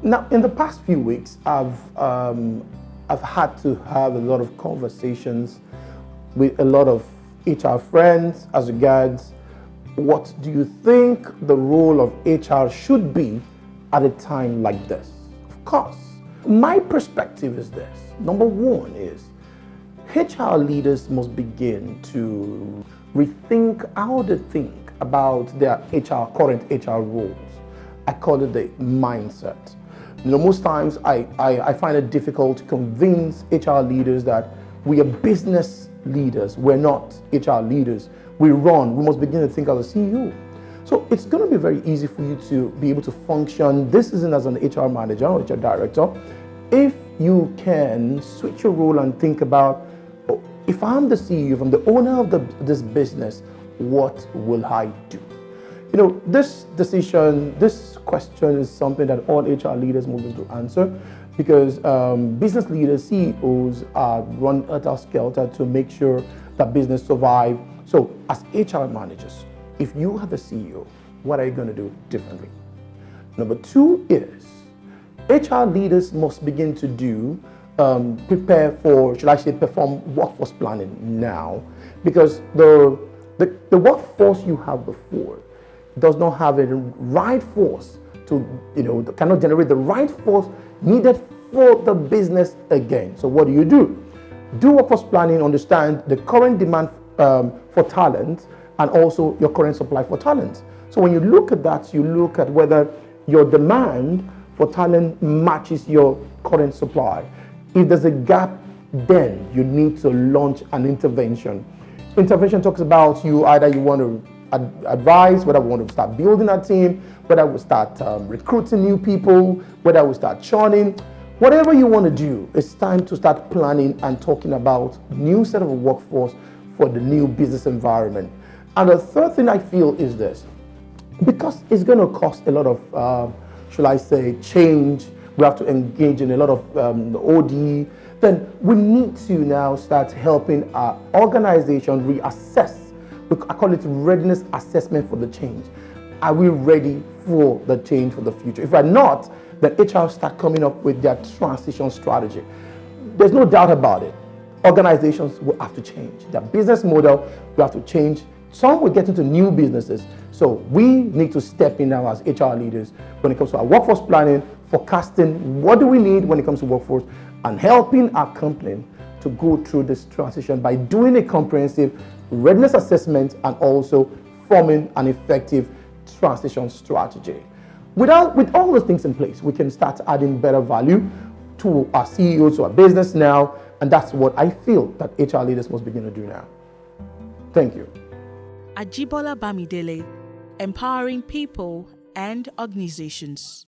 Now, in the past few weeks, I've had to have a lot of conversations with a lot of HR friends as regards what do you think the role of HR should be at a time like this. Of course, my perspective is this. Number one is HR leaders must begin to rethink how they think about their current HR roles. I call it the mindset. Most times I find it difficult to convince HR leaders that we are business leaders. We're not HR leaders. We must begin to think as a CEO. So it's going to be very easy for you to be able to function. This isn't as an HR manager or HR director. If you can switch your role and think about, oh, if I'm the CEO, if I'm the owner of this business, what will I do? This question is something that all HR leaders must be able to answer, because business leaders, CEOs are run helter-skelter to make sure that business survive. So as HR managers, if you are the CEO, what are you going to do differently? Number two is HR leaders must begin to prepare for, should I say, perform workforce planning now, because the workforce you have before does not have a right force cannot generate the right force needed for the business again. So what do? Do workforce planning, understand the current demand for talent and also your current supply for talent. So when you look at that, you look at whether your demand for talent matches your current supply. If there's a gap, then you need to launch an intervention. Intervention talks about you want to advise, whether we want to start building a team, whether we start recruiting new people, whether we start churning. Whatever you want to do, it's time to start planning and talking about new set of workforce for the new business environment. And the third thing I feel is this: because it's going to cost a lot of, change, we have to engage in a lot of OD, then we need to now start helping our organization reassess. I call it readiness assessment for the change. Are we ready for the change for the future? If we're not, then HR start coming up with their transition strategy. There's no doubt about it. Organizations will have to change. Their business model will have to change. Some will get into new businesses. So we need to step in now as HR leaders when it comes to our workforce planning, forecasting, what do we need when it comes to workforce, and helping our company to go through this transition by doing a comprehensive readiness assessment and also forming an effective transition strategy. With all those things in place, we can start adding better value to our CEOs, to our business now, and that's what I feel that HR leaders must begin to do now. Thank you. Ajibola Bamidele, empowering people and organizations.